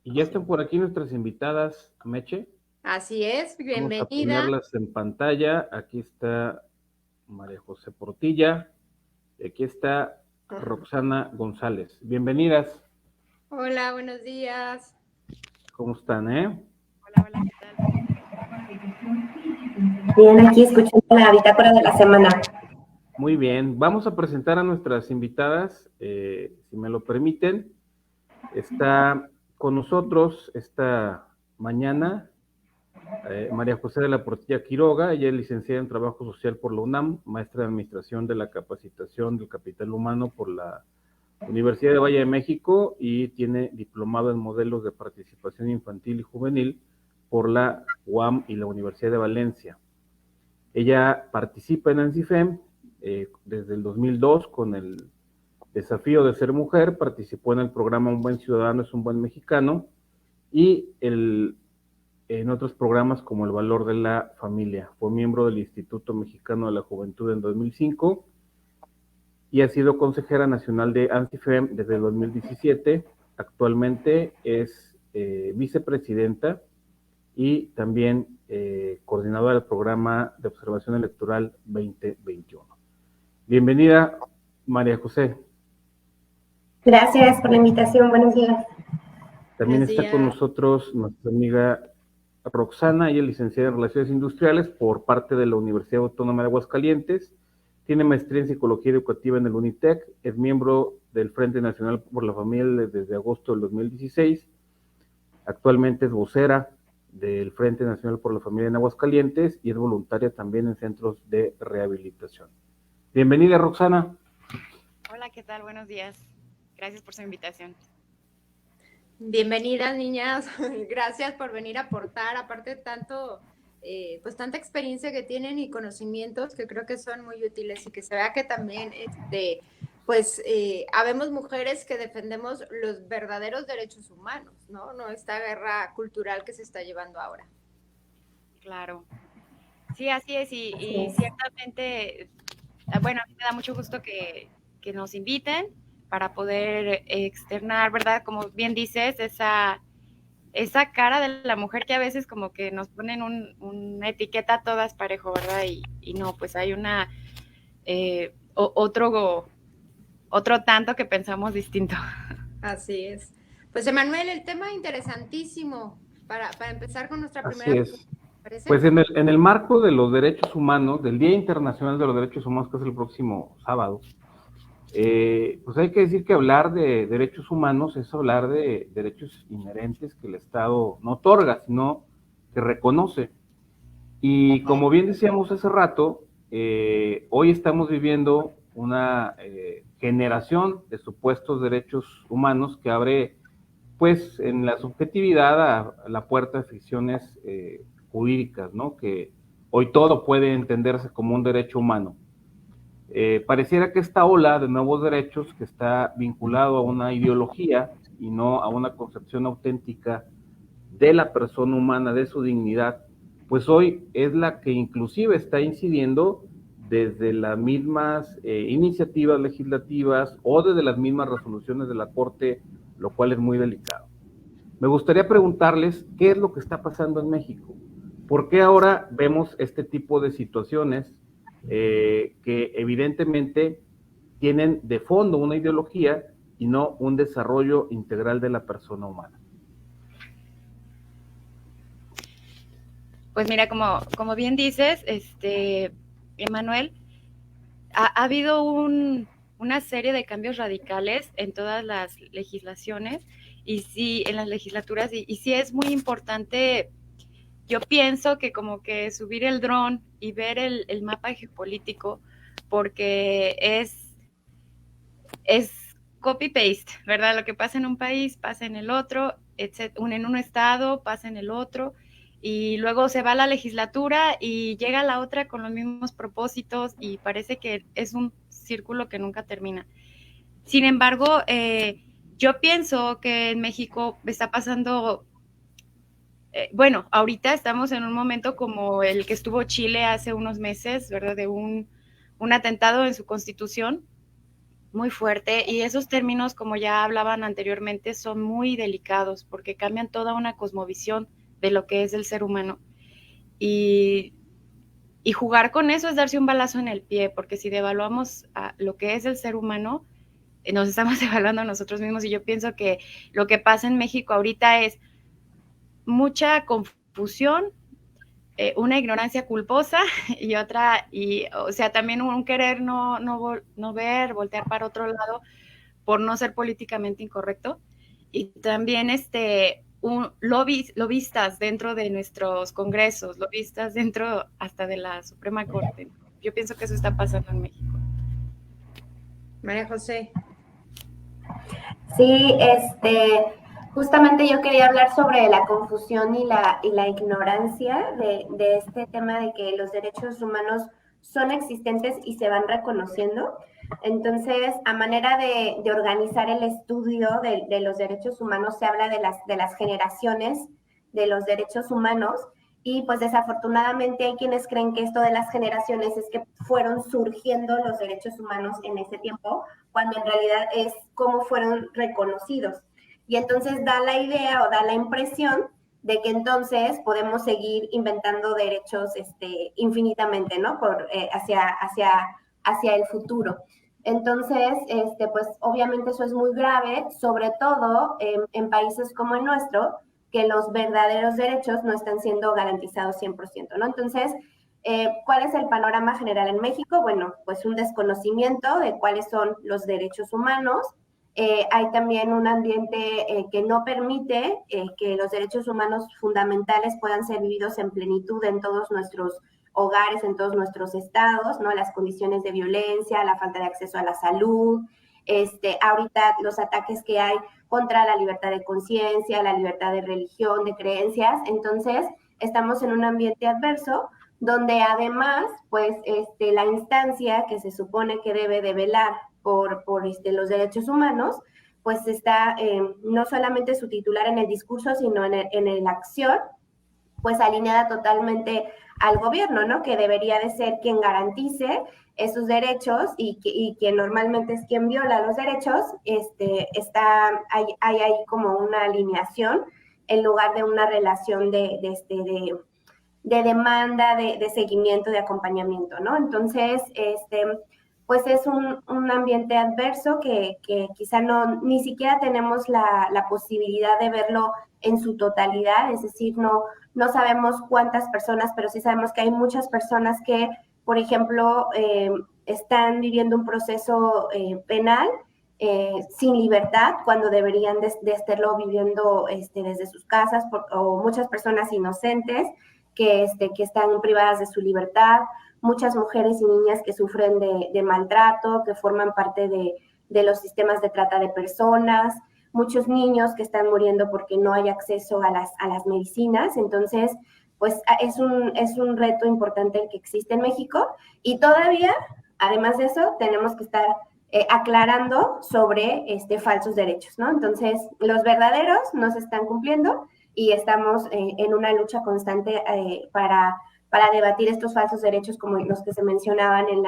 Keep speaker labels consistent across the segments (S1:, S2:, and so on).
S1: Y ya están por aquí nuestras invitadas, Meche.
S2: Así es, bienvenida.
S1: Vamos a ponerlas en pantalla. Aquí está María José Portilla y aquí está Roxana González. Bienvenidas.
S2: Hola, buenos días.
S1: ¿Cómo están,
S3: Hola, ¿qué tal?
S4: Bien, aquí escuchando la bitácora de la semana.
S1: Muy bien. Vamos a presentar a nuestras invitadas, si me lo permiten. Está con nosotros esta mañana María José de la Portilla Quiroga. Ella es licenciada en Trabajo Social por la UNAM, maestra de Administración de la Capacitación del Capital Humano por la Universidad de Valle de México y tiene diplomado en Modelos de Participación Infantil y Juvenil por la UAM y la Universidad de Valencia. Ella participa en ANSIFEM desde el 2002 con el desafío de ser mujer, participó en el programa Un Buen Ciudadano es un Buen Mexicano y en otros programas como El Valor de la Familia. Fue miembro del Instituto Mexicano de la Juventud en 2005 y ha sido consejera nacional de ANSIFEM desde el 2017. Actualmente es vicepresidenta y también coordinadora del programa de observación electoral 2021. Bienvenida, María José.
S4: Gracias por la invitación, buenos días.
S1: También está con nosotros nuestra amiga Roxana, ella es licenciada en Relaciones Industriales por parte de la Universidad Autónoma de Aguascalientes, tiene maestría en Psicología Educativa en el UNITEC, es miembro del Frente Nacional por la Familia desde agosto del 2016, actualmente es vocera del Frente Nacional por la Familia en Aguascalientes y es voluntaria también en centros de rehabilitación. Bienvenida, Roxana.
S3: Hola, ¿qué tal? Buenos días. Gracias por su invitación.
S2: Bienvenidas, niñas. Gracias por venir a aportar, aparte tanto, pues tanta experiencia que tienen y conocimientos que creo que son muy útiles y que se vea que también, habemos mujeres que defendemos los verdaderos derechos humanos, ¿no? No esta guerra cultural que se está llevando ahora.
S3: Claro. Sí, así es. Y ciertamente, bueno, a mí me da mucho gusto que nos inviten para poder externar, ¿verdad? Como bien dices, esa cara de la mujer que a veces como que nos ponen una etiqueta todas parejo, ¿verdad? Y no, pues hay otro tanto que pensamos distinto.
S2: Así es. Pues, Emanuel, el tema interesantísimo para empezar con nuestra primera.
S1: Así es. Pues en el marco de los derechos humanos, del Día Internacional de los Derechos Humanos, que es el próximo sábado, pues hay que decir que hablar de derechos humanos es hablar de derechos inherentes que el Estado no otorga, sino que reconoce. Y como bien decíamos hace rato, hoy estamos viviendo una generación de supuestos derechos humanos que abre, pues, en la subjetividad a la puerta de ficciones jurídicas, ¿no? Que hoy todo puede entenderse como un derecho humano. Pareciera que esta ola de nuevos derechos que está vinculado a una ideología y no a una concepción auténtica de la persona humana, de su dignidad, pues hoy es la que inclusive está incidiendo desde las mismas iniciativas legislativas o desde las mismas resoluciones de la Corte, lo cual es muy delicado. Me gustaría preguntarles qué es lo que está pasando en México. ¿Por qué ahora vemos este tipo de situaciones que evidentemente tienen de fondo una ideología y no un desarrollo integral de la persona humana?
S3: Pues mira, como bien dices, Emanuel, ha habido una serie de cambios radicales en todas las legislaciones y sí, en las legislaturas, y sí es muy importante. Yo pienso que como que subir el dron y ver el mapa geopolítico, porque es copy-paste, ¿verdad? Lo que pasa en un país pasa en el otro, en un estado pasa en el otro, y luego se va a la legislatura y llega la otra con los mismos propósitos y parece que es un círculo que nunca termina. Sin embargo, yo pienso que en México está pasando... bueno, ahorita estamos en un momento como el que estuvo Chile hace unos meses, ¿verdad? De un atentado en su constitución, muy fuerte, y esos términos, como ya hablaban anteriormente, son muy delicados porque cambian toda una cosmovisión de lo que es el ser humano. Y jugar con eso es darse un balazo en el pie, porque si devaluamos a lo que es el ser humano, nos estamos devaluando a nosotros mismos. Y yo pienso que lo que pasa en México ahorita es mucha confusión, una ignorancia culposa y otra, y o sea, también un querer no ver, voltear para otro lado por no ser políticamente incorrecto, y también lobistas dentro de nuestros congresos, lobistas dentro hasta de la Suprema Corte. Yo pienso que eso está pasando en México.
S2: María José.
S4: Sí, justamente yo quería hablar sobre la confusión y la ignorancia de este tema de que los derechos humanos son existentes y se van reconociendo. Entonces, a manera de organizar el estudio de los derechos humanos, se habla de las generaciones de los derechos humanos, y pues desafortunadamente hay quienes creen que esto de las generaciones es que fueron surgiendo los derechos humanos en ese tiempo, cuando en realidad es cómo fueron reconocidos. Y entonces da la idea o da la impresión de que entonces podemos seguir inventando derechos infinitamente, ¿no? Hacia el futuro. Entonces, pues obviamente eso es muy grave, sobre todo en países como el nuestro, que los verdaderos derechos no están siendo garantizados 100%, ¿no? Entonces, ¿cuál es el panorama general en México? Bueno, pues un desconocimiento de cuáles son los derechos humanos. Hay también un ambiente que no permite que los derechos humanos fundamentales puedan ser vividos en plenitud en todos nuestros hogares, en todos nuestros estados, ¿no? Las condiciones de violencia, la falta de acceso a la salud, ahorita los ataques que hay contra la libertad de conciencia, la libertad de religión, de creencias. Entonces, estamos en un ambiente adverso donde además, pues, la instancia que se supone que debe de velar por los derechos humanos, pues está no solamente su titular en el discurso, sino en la acción, pues alineada totalmente al gobierno, ¿no? Que debería de ser quien garantice esos derechos y quien normalmente es quien viola los derechos, hay ahí como una alineación en lugar de una relación de demanda, de seguimiento, de acompañamiento, ¿no? Entonces, pues es un ambiente adverso que quizá ni siquiera tenemos la posibilidad de verlo en su totalidad, es decir, no sabemos cuántas personas, pero sí sabemos que hay muchas personas que, por ejemplo, están viviendo un proceso penal sin libertad, cuando deberían de estarlo viviendo desde sus casas, o muchas personas inocentes que están privadas de su libertad, muchas mujeres y niñas que sufren de maltrato, que forman parte de los sistemas de trata de personas, muchos niños que están muriendo porque no hay acceso a las medicinas. Entonces, pues es un reto importante el que existe en México, y todavía, además de eso, tenemos que estar aclarando sobre falsos derechos, ¿no? Entonces, los verdaderos no se están cumpliendo, y estamos en una lucha constante para debatir estos falsos derechos, como los que se mencionaban en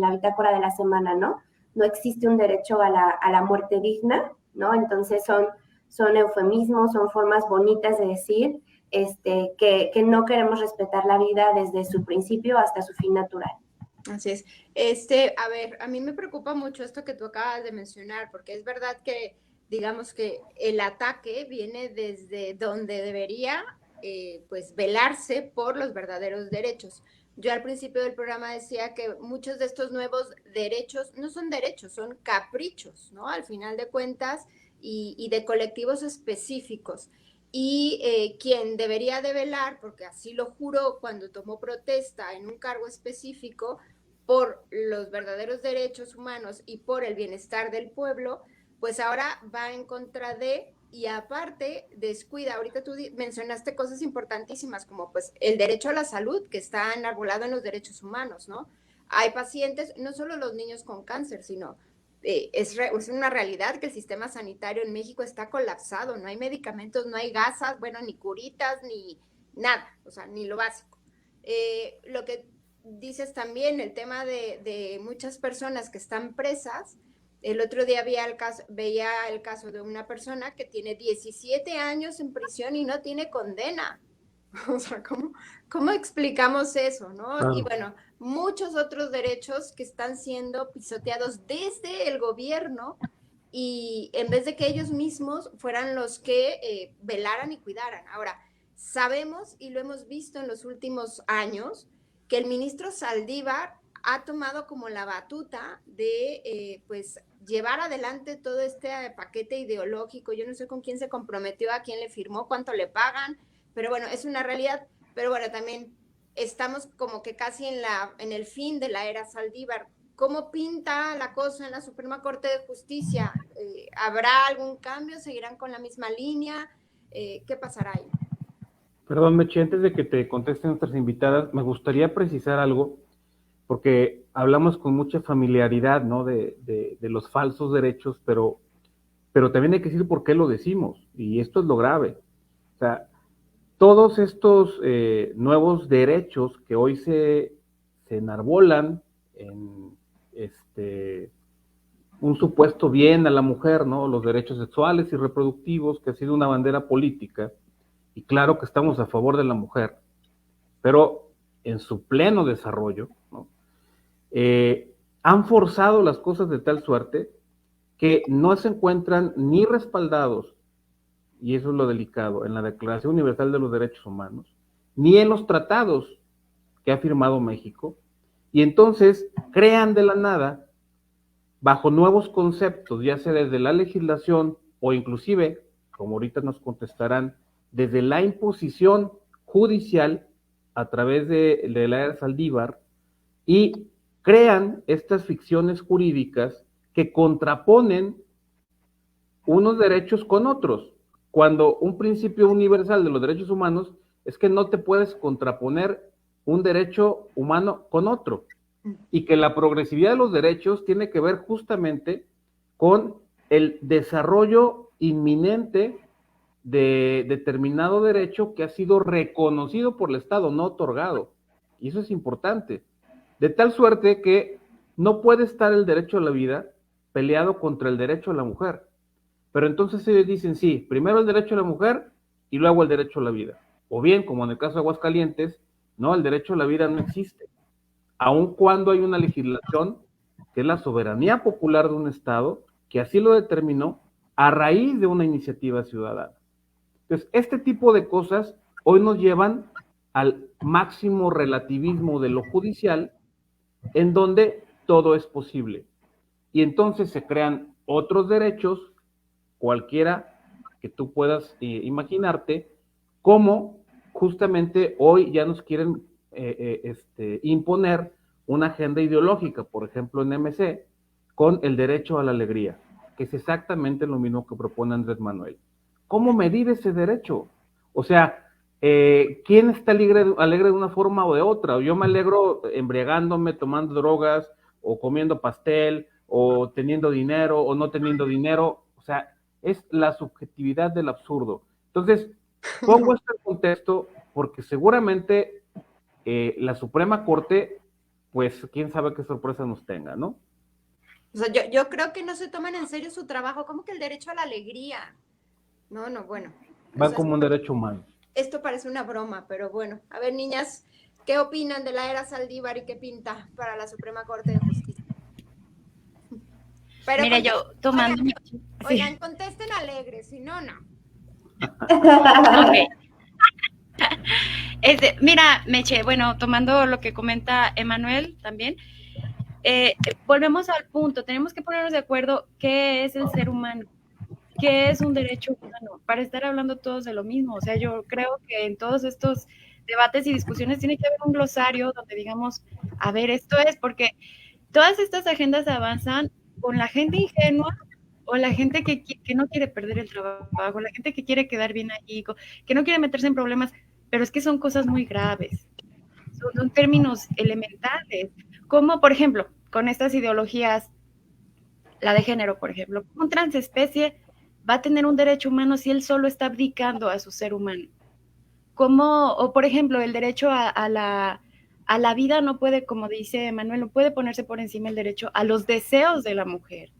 S4: la bitácora de la semana, ¿no? No existe un derecho a la muerte digna, ¿no? Entonces son eufemismos, son formas bonitas de decir que no queremos respetar la vida desde su principio hasta su fin natural.
S2: Así es. A ver, a mí me preocupa mucho esto que tú acabas de mencionar, porque es verdad que, digamos que el ataque viene desde donde debería, pues, velarse por los verdaderos derechos. Yo al principio del programa decía que muchos de estos nuevos derechos no son derechos, son caprichos, ¿no? Al final de cuentas, y de colectivos específicos. Y quien debería de velar, porque así lo juró cuando tomó protesta en un cargo específico, por los verdaderos derechos humanos y por el bienestar del pueblo, pues ahora va en contra de, y aparte descuida. Ahorita tú mencionaste cosas importantísimas como pues el derecho a la salud, que está enarbolado en los derechos humanos, ¿no? Hay pacientes, no solo los niños con cáncer, sino es una realidad que el sistema sanitario en México está colapsado, no hay medicamentos, no hay gasas, bueno, ni curitas, ni nada, o sea, ni lo básico. Lo que dices también, el tema de muchas personas que están presas, El otro día veía el caso de una persona que tiene 17 años en prisión y no tiene condena. O sea, ¿cómo explicamos eso, no?
S1: Claro.
S2: Y bueno, muchos otros derechos que están siendo pisoteados desde el gobierno y en vez de que ellos mismos fueran los que velaran y cuidaran. Ahora, sabemos y lo hemos visto en los últimos años que el ministro Saldívar ha tomado como la batuta de pues llevar adelante todo este paquete ideológico. Yo no sé con quién se comprometió, a quién le firmó, cuánto le pagan, pero bueno, es una realidad. Pero bueno, también estamos como que casi en el fin de la era Saldívar. ¿Cómo pinta la cosa en la Suprema Corte de Justicia? ¿Habrá algún cambio? ¿Seguirán con la misma línea? ¿Qué pasará ahí?
S1: Perdón, Meche, antes de que te contesten nuestras invitadas, me gustaría precisar algo, porque hablamos con mucha familiaridad, ¿no? de los falsos derechos, pero también hay que decir por qué lo decimos, y esto es lo grave. O sea, todos estos nuevos derechos que hoy se enarbolan en un supuesto bien a la mujer, ¿no? Los derechos sexuales y reproductivos, que ha sido una bandera política, y claro que estamos a favor de la mujer, pero en su pleno desarrollo, ¿no? Han forzado las cosas de tal suerte que no se encuentran ni respaldados, y eso es lo delicado, en la Declaración Universal de los Derechos Humanos, ni en los tratados que ha firmado México, y entonces crean de la nada, bajo nuevos conceptos, ya sea desde la legislación o inclusive, como ahorita nos contestarán, desde la imposición judicial a través de la era Saldívar, y crean estas ficciones jurídicas que contraponen unos derechos con otros, cuando un principio universal de los derechos humanos es que no te puedes contraponer un derecho humano con otro, y que la progresividad de los derechos tiene que ver justamente con el desarrollo inminente de determinado derecho que ha sido reconocido por el Estado, no otorgado, y eso es importante, de tal suerte que no puede estar el derecho a la vida peleado contra el derecho a la mujer. Pero entonces ellos dicen, sí, primero el derecho a la mujer y luego el derecho a la vida. O bien, como en el caso de Aguascalientes, no, el derecho a la vida no existe, aun cuando hay una legislación que es la soberanía popular de un Estado, que así lo determinó a raíz de una iniciativa ciudadana. Entonces, este tipo de cosas hoy nos llevan al máximo relativismo de lo judicial, en donde todo es posible. Y entonces se crean otros derechos, cualquiera que tú puedas imaginarte, como justamente hoy ya nos quieren imponer una agenda ideológica, por ejemplo en MC, con el derecho a la alegría, que es exactamente lo mismo que propone Andrés Manuel. ¿Cómo medir ese derecho? O sea, ¿quién está alegre de una forma o de otra? Yo me alegro embriagándome, tomando drogas, o comiendo pastel, o teniendo dinero, o no teniendo dinero. O sea, es la subjetividad del absurdo. Entonces, pongo esto en contexto porque seguramente la Suprema Corte, pues, quién sabe qué sorpresa nos tenga, ¿no?
S2: O sea, yo creo que no se toman en serio su trabajo, como que el derecho a la alegría. No, bueno.
S1: Va como un derecho humano.
S2: Esto parece una broma, pero bueno. A ver, niñas, ¿qué opinan de la era Saldívar y qué pinta para la Suprema Corte de Justicia?
S3: Pero mira, yo tomando...
S2: Oigan, contesten alegres, si no, no.
S3: Okay. Mira, Meche, bueno, tomando lo que comenta Emanuel también, volvemos al punto, tenemos que ponernos de acuerdo qué es el ser humano, qué es un derecho humano, para estar hablando todos de lo mismo. O sea, yo creo que en todos estos debates y discusiones tiene que haber un glosario donde digamos, a ver, esto es, porque todas estas agendas avanzan con la gente ingenua o la gente que no quiere perder el trabajo, la gente que quiere quedar bien ahí, que no quiere meterse en problemas, pero es que son cosas muy graves, son términos elementales, como por ejemplo, con estas ideologías, la de género, por ejemplo, un transespecie va a tener un derecho humano si él solo está abdicando a su ser humano. O por ejemplo, el derecho a la vida no puede, como dice Manuel, no puede ponerse por encima el derecho a los deseos de la mujer.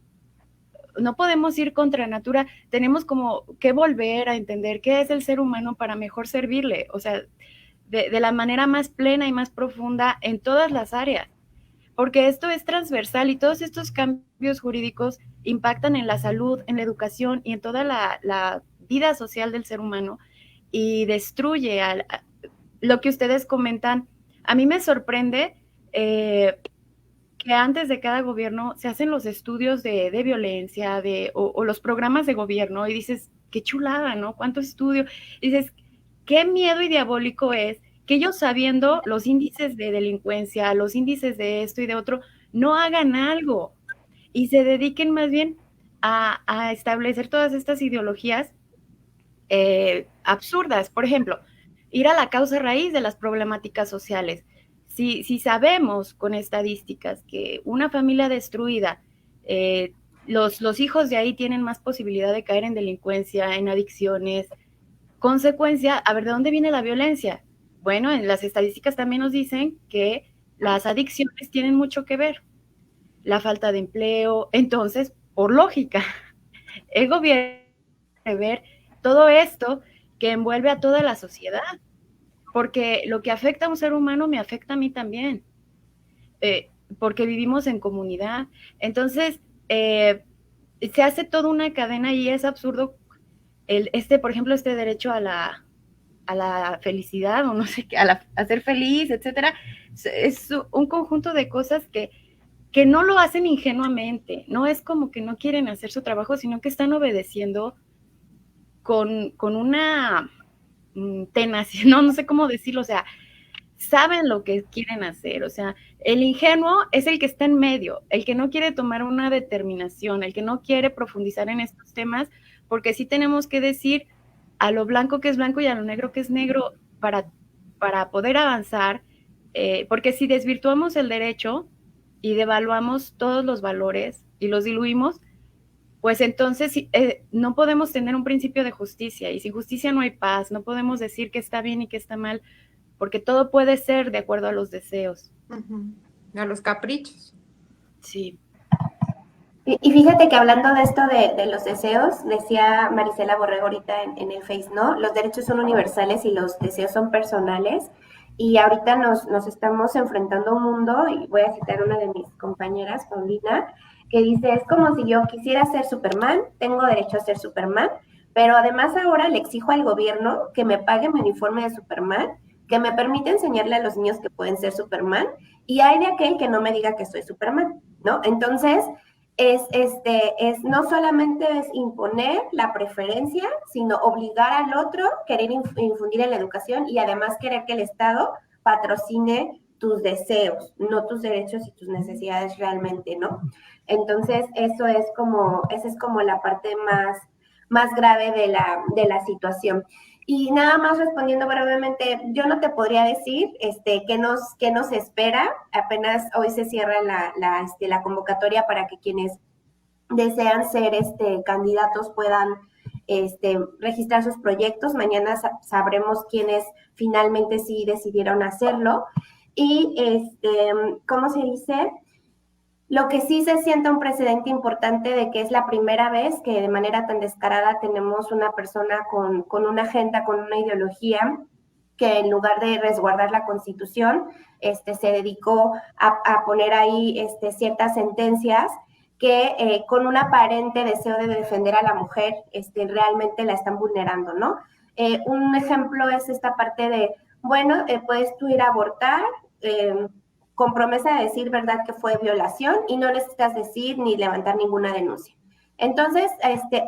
S3: no podemos ir contra natura, tenemos como que volver a entender qué es el ser humano para mejor servirle, o sea, de la manera más plena y más profunda en todas las áreas, porque esto es transversal y todos estos cambios jurídicos impactan en la salud, en la educación y en toda la vida social del ser humano y destruye lo que ustedes comentan. A mí me sorprende que antes de cada gobierno se hacen los estudios de violencia o los programas de gobierno y dices, qué chulada, ¿no? ¿Cuánto estudio? Y dices, qué miedo y diabólico es que ellos sabiendo los índices de delincuencia, los índices de esto y de otro, no hagan algo y se dediquen más bien a establecer todas estas ideologías absurdas. Por ejemplo, ir a la causa raíz de las problemáticas sociales. Si sabemos con estadísticas que una familia destruida, los hijos de ahí tienen más posibilidad de caer en delincuencia, en adicciones, consecuencia, a ver, ¿de dónde viene la violencia? Bueno, en las estadísticas también nos dicen que las adicciones tienen mucho que ver, la falta de empleo, entonces, por lógica, el gobierno debe ver todo esto que envuelve a toda la sociedad, porque lo que afecta a un ser humano me afecta a mí también, porque vivimos en comunidad. Entonces, se hace toda una cadena y es absurdo por ejemplo, este derecho a la felicidad, o no sé qué, a ser feliz, etcétera. Es un conjunto de cosas que no lo hacen ingenuamente, no es como que no quieren hacer su trabajo, sino que están obedeciendo con una tenacidad, no sé cómo decirlo, o sea, saben lo que quieren hacer, o sea, el ingenuo es el que está en medio, el que no quiere tomar una determinación, el que no quiere profundizar en estos temas, porque sí tenemos que decir a lo blanco que es blanco y a lo negro que es negro para poder avanzar, porque si desvirtuamos el derecho y devaluamos todos los valores y los diluimos, pues entonces no podemos tener un principio de justicia, y sin justicia no hay paz, no podemos decir que está bien y que está mal, porque todo puede ser de acuerdo a los deseos.
S2: A los caprichos.
S3: Sí.
S4: Y fíjate que hablando de esto de los deseos, decía Marisela Borrego ahorita en el Face, ¿no? Los derechos son universales y los deseos son personales. Y ahorita nos estamos enfrentando a un mundo, y voy a citar una de mis compañeras, Paulina, que dice, es como si yo quisiera ser Superman, tengo derecho a ser Superman, pero además ahora le exijo al gobierno que me pague mi uniforme de Superman, que me permite enseñarle a los niños que pueden ser Superman, y hay de aquel que no me diga que soy Superman, ¿no? Entonces, no solamente es imponer la preferencia, sino obligar al otro, querer infundir en la educación y además querer que el Estado patrocine tus deseos, no tus derechos y tus necesidades realmente, ¿no? Entonces, esa es como la parte más grave de la situación. Y nada más respondiendo brevemente, yo no te podría decir qué nos espera. Apenas hoy se cierra la convocatoria para que quienes desean ser candidatos puedan registrar sus proyectos. Mañana sabremos quiénes finalmente sí decidieron hacerlo. Y, ¿cómo se dice? Lo que sí se siente un precedente importante de que es la primera vez que de manera tan descarada tenemos una persona con una agenda, con una ideología, que en lugar de resguardar la Constitución, se dedicó a poner ahí ciertas sentencias que con un aparente deseo de defender a la mujer, realmente la están vulnerando, ¿no? Un ejemplo es esta parte de, bueno, puedes tú ir a abortar, con promesa de decir verdad que fue violación y no necesitas decir ni levantar ninguna denuncia. Entonces,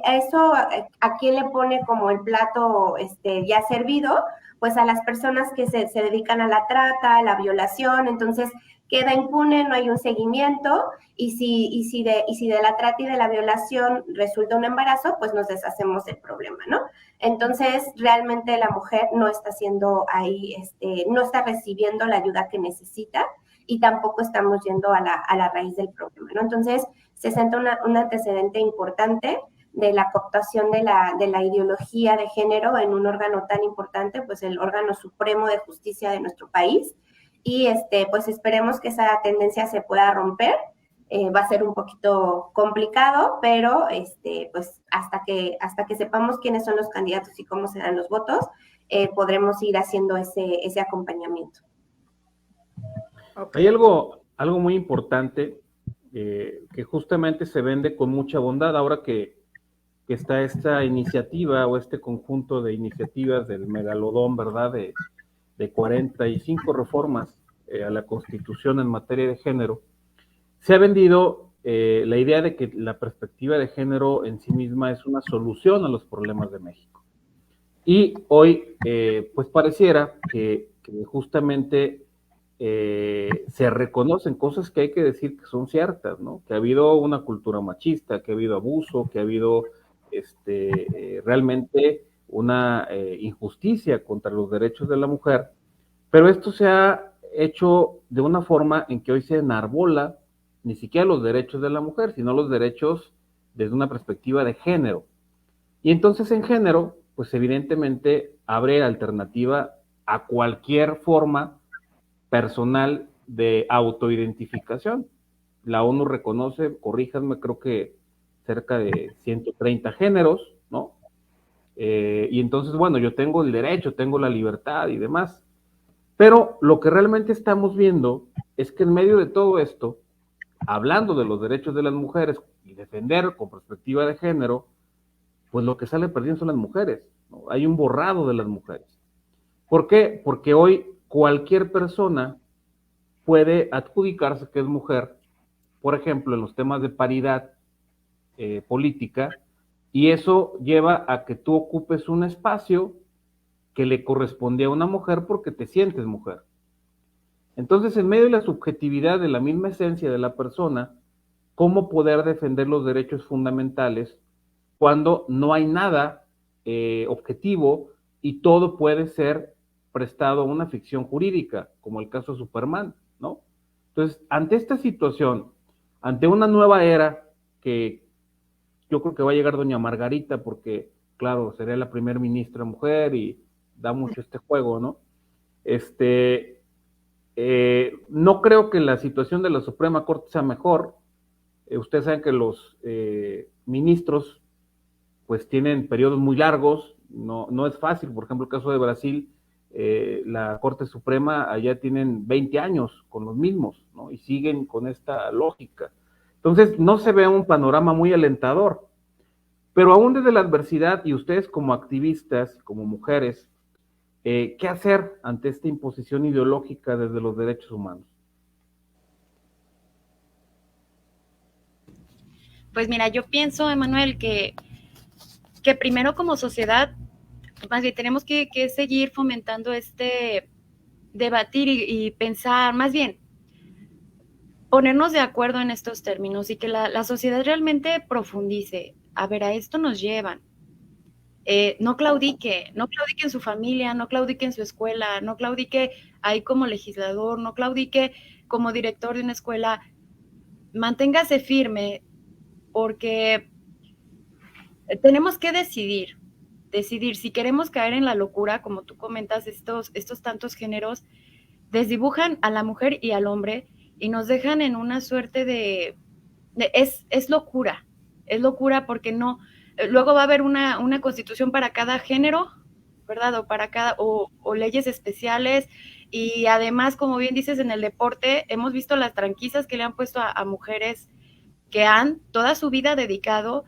S4: eso a quién le pone como el plato ya servido, pues a las personas que se dedican a la trata, a la violación. Entonces queda impune, no hay un seguimiento, y si de la trata y de la violación resulta un embarazo, pues nos deshacemos del problema, ¿no? Entonces, realmente la mujer no está haciendo ahí, no está recibiendo la ayuda que necesita, y tampoco estamos yendo a la raíz del problema, ¿no? Entonces, se siente un antecedente importante de la cooptación de la ideología de género en un órgano tan importante, pues el órgano supremo de justicia de nuestro país, y pues esperemos que esa tendencia se pueda romper va a ser un poquito complicado, pero pues hasta que sepamos quiénes son los candidatos y cómo serán los votos, podremos ir haciendo ese acompañamiento.
S1: Okay. Hay algo muy importante que justamente se vende con mucha bondad ahora que está esta iniciativa o este conjunto de iniciativas del megalodón, ¿verdad? De 45 reformas a la Constitución en materia de género. Se ha vendido la idea de que la perspectiva de género en sí misma es una solución a los problemas de México. Y hoy, pues pareciera que justamente se reconocen cosas que hay que decir que son ciertas, ¿no? Que ha habido una cultura machista, que ha habido abuso, que ha habido realmente una injusticia contra los derechos de la mujer, pero esto se ha hecho de una forma en que hoy se enarbola ni siquiera los derechos de la mujer, sino los derechos desde una perspectiva de género. Y entonces en género, pues evidentemente abre alternativa a cualquier forma personal de autoidentificación. La ONU reconoce, corríjanme, creo que cerca de 130 géneros, ¿no? Y entonces, bueno, yo tengo el derecho, tengo la libertad y demás. Pero lo que realmente estamos viendo es que en medio de todo esto, hablando de los derechos de las mujeres y defender con perspectiva de género, pues lo que sale perdiendo son las mujeres, ¿no? Hay un borrado de las mujeres. ¿Por qué? Porque hoy cualquier persona puede adjudicarse que es mujer, por ejemplo, en los temas de paridad política, y eso lleva a que tú ocupes un espacio que le corresponde a una mujer porque te sientes mujer. Entonces, en medio de la subjetividad de la misma esencia de la persona, ¿cómo poder defender los derechos fundamentales cuando no hay nada objetivo y todo puede ser prestado a una ficción jurídica, como el caso de Superman, ¿no? Entonces, ante esta situación, ante una nueva era que yo creo que va a llegar doña Margarita porque, claro, sería la primer ministra mujer y da mucho este juego, ¿no? No creo que la situación de la Suprema Corte sea mejor. Ustedes saben que los ministros pues tienen periodos muy largos, no es fácil. Por ejemplo, el caso de Brasil, la Corte Suprema allá tienen 20 años con los mismos, ¿no? Y siguen con esta lógica. Entonces, no se ve un panorama muy alentador. Pero aún desde la adversidad, y ustedes como activistas, como mujeres, ¿qué hacer ante esta imposición ideológica desde los derechos humanos?
S3: Pues mira, yo pienso, Emanuel, que primero como sociedad, más bien tenemos que seguir fomentando debatir y pensar, más bien, ponernos de acuerdo en estos términos y que la sociedad realmente profundice. A ver, a esto nos llevan. No claudique en su familia, no claudique en su escuela, no claudique ahí como legislador, no claudique como director de una escuela. Manténgase firme porque tenemos que decidir si queremos caer en la locura, como tú comentas, estos tantos géneros desdibujan a la mujer y al hombre y nos dejan en una suerte es locura porque no, luego va a haber una constitución para cada género, ¿verdad? O para o leyes especiales, y además, como bien dices, en el deporte hemos visto las tranquisas que le han puesto a mujeres que han toda su vida dedicado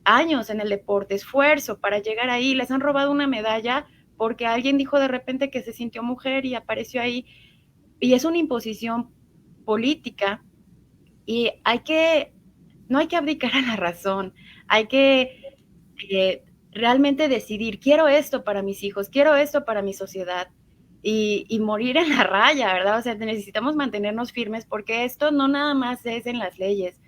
S3: años en el deporte, esfuerzo para llegar ahí, les han robado una medalla porque alguien dijo de repente que se sintió mujer y apareció ahí, y es una imposición política, y no hay que abdicar a la razón, hay que realmente decidir, quiero esto para mis hijos, quiero esto para mi sociedad, y morir en la raya, ¿verdad? O sea, necesitamos mantenernos firmes porque esto no nada más es en las leyes,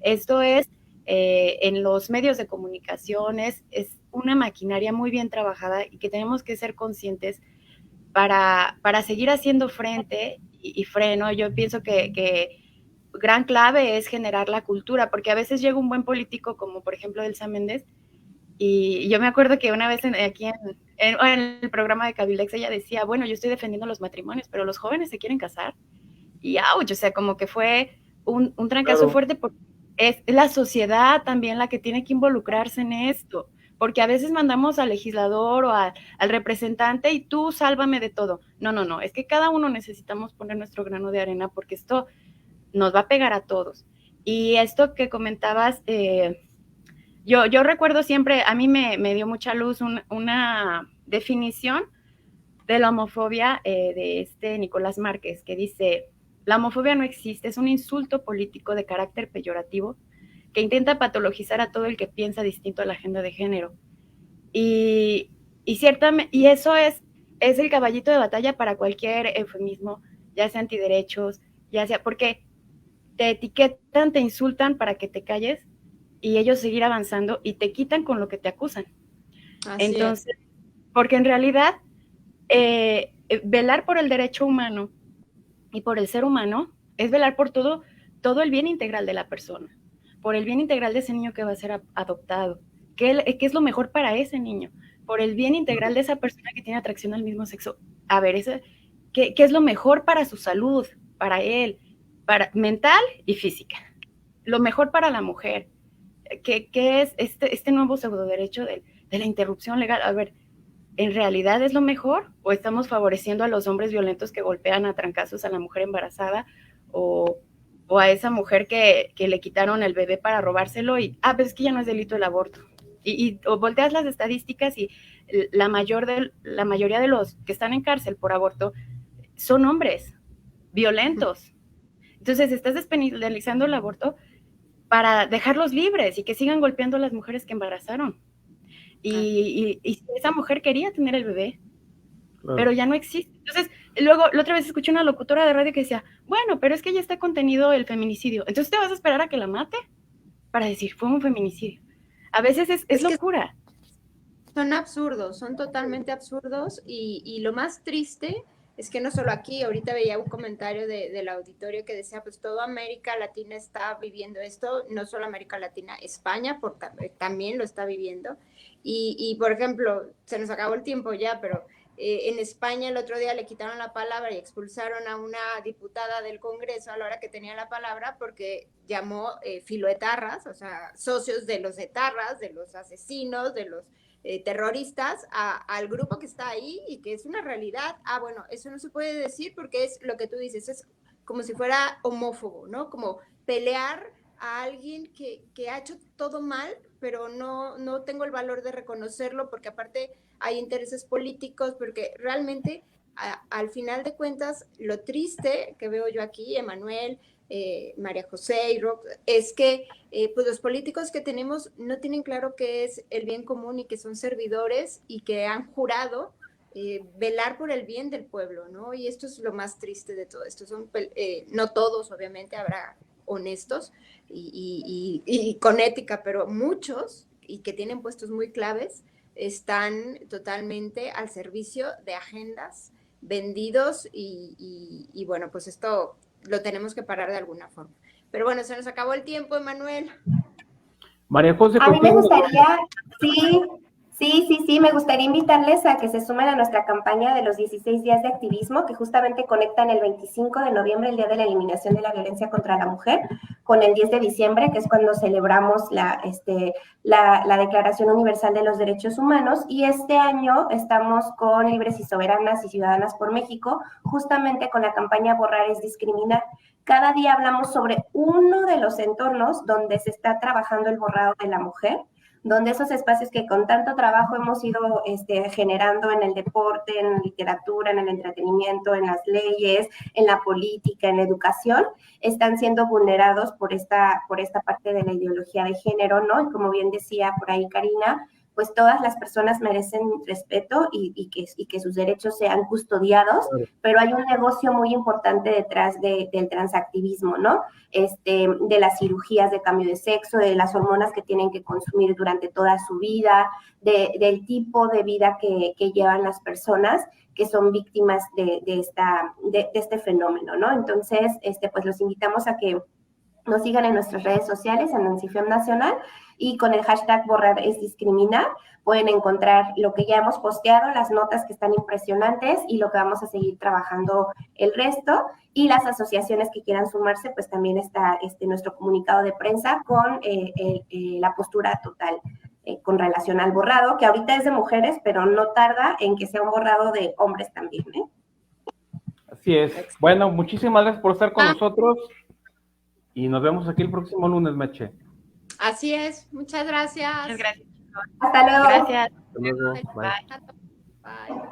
S3: esto es en los medios de comunicación, es una maquinaria muy bien trabajada y que tenemos que ser conscientes para seguir haciendo frente y freno. Yo pienso que gran clave es generar la cultura, porque a veces llega un buen político, como por ejemplo Elsa Méndez, y yo me acuerdo que una vez aquí en el programa de Cabildex ella decía, bueno, yo estoy defendiendo los matrimonios, pero los jóvenes se quieren casar, y ouch, o sea, como que fue un trancazo
S1: Claro.
S3: fuerte, porque es la sociedad también la que tiene que involucrarse en esto, porque a veces mandamos al legislador o al representante y tú sálvame de todo. No, es que cada uno necesitamos poner nuestro grano de arena, porque esto nos va a pegar a todos. Y esto que comentabas, yo recuerdo siempre, a mí me dio mucha luz una definición de la homofobia de Nicolás Márquez, que dice: la homofobia no existe, es un insulto político de carácter peyorativo que intenta patologizar a todo el que piensa distinto a la agenda de género. Y eso es el caballito de batalla para cualquier eufemismo, ya sea antiderechos, ya sea porque te etiquetan, te insultan para que te calles y ellos seguir avanzando y te quitan con lo que te acusan. Entonces, porque en realidad velar por el derecho humano y por el ser humano es velar por todo el bien integral de la persona, por el bien integral de ese niño que va a ser adoptado, qué es lo mejor para ese niño, por el bien integral de esa persona que tiene atracción al mismo sexo. A ver, ¿qué es lo mejor para su salud, para él, para mental y física? Lo mejor para la mujer. ¿Qué es este nuevo pseudoderecho de la interrupción legal? A ver, ¿en realidad es lo mejor? ¿O estamos favoreciendo a los hombres violentos que golpean a trancazos a la mujer embarazada? ¿O a esa mujer que le quitaron el bebé para robárselo? Y, pues es que ya no es delito el aborto. O volteas las estadísticas y la mayoría de los que están en cárcel por aborto son hombres violentos. Entonces estás despenalizando el aborto para dejarlos libres y que sigan golpeando a las mujeres que embarazaron. Y esa mujer quería tener el bebé, claro, pero ya no existe. Entonces, luego, la otra vez escuché una locutora de radio que decía, bueno, pero es que ya está contenido el feminicidio. Entonces, ¿te vas a esperar a que la mate para decir, fue un feminicidio? A veces es locura.
S2: Son absurdos, son totalmente absurdos, y lo más triste es que no solo aquí, ahorita veía un comentario del auditorio que decía, pues toda América Latina está viviendo esto, no solo América Latina, España también lo está viviendo. Y por ejemplo, se nos acabó el tiempo ya, pero en España el otro día le quitaron la palabra y expulsaron a una diputada del Congreso a la hora que tenía la palabra porque llamó filoetarras, o sea, socios de los etarras, de los asesinos, de los terroristas al grupo que está ahí y que es una realidad. Bueno, eso no se puede decir porque es lo que tú dices, es como si fuera homófobo, ¿no? Como pelear a alguien que ha hecho todo mal, pero no tengo el valor de reconocerlo porque aparte hay intereses políticos, porque realmente al final de cuentas lo triste que veo yo aquí, Emanuel, María José y Rob, es que pues los políticos que tenemos no tienen claro qué es el bien común y que son servidores y que han jurado velar por el bien del pueblo, ¿no? Y esto es lo más triste de todo esto. No todos, obviamente, habrá honestos y con ética, pero muchos, y que tienen puestos muy claves, están totalmente al servicio de agendas vendidos y bueno, pues esto lo tenemos que parar de alguna forma. Pero bueno, se nos acabó el tiempo, Emanuel.
S1: María José,
S4: a mí me gustaría, sí, me gustaría invitarles a que se sumen a nuestra campaña de los 16 días de activismo, que justamente conectan el 25 de noviembre, el Día de la Eliminación de la Violencia contra la Mujer, con el 10 de diciembre, que es cuando celebramos la Declaración Universal de los Derechos Humanos, y este año estamos con Libres y Soberanas y Ciudadanas por México, justamente con la campaña Borrar es Discriminar. Cada día hablamos sobre uno de los entornos donde se está trabajando el borrado de la mujer, donde esos espacios que con tanto trabajo hemos ido generando en el deporte, en la literatura, en el entretenimiento, en las leyes, en la política, en la educación, están siendo vulnerados por esta parte de la ideología de género, ¿no? Y como bien decía por ahí Karina, pues todas las personas merecen respeto y que sus derechos sean custodiados, pero hay un negocio muy importante detrás del transactivismo, ¿no? De las cirugías de cambio de sexo, de las hormonas que tienen que consumir durante toda su vida, del tipo de vida que llevan las personas que son víctimas de este fenómeno, ¿no? Entonces, pues los invitamos a que nos sigan en nuestras redes sociales, en Nancifem Nacional, y con el hashtag borrar es discriminar pueden encontrar lo que ya hemos posteado, las notas que están impresionantes y lo que vamos a seguir trabajando el resto. Y las asociaciones que quieran sumarse, pues también está nuestro comunicado de prensa con la postura total con relación al borrado, que ahorita es de mujeres, pero no tarda en que sea un borrado de hombres también, ¿eh?
S1: Así es. Bueno, muchísimas gracias por estar con nosotros y nos vemos aquí el próximo lunes, Meche.
S2: Así es, muchas gracias.
S3: Muchas gracias.
S4: Hasta luego.
S3: Gracias.
S1: Hasta luego. Bye.
S2: Bye.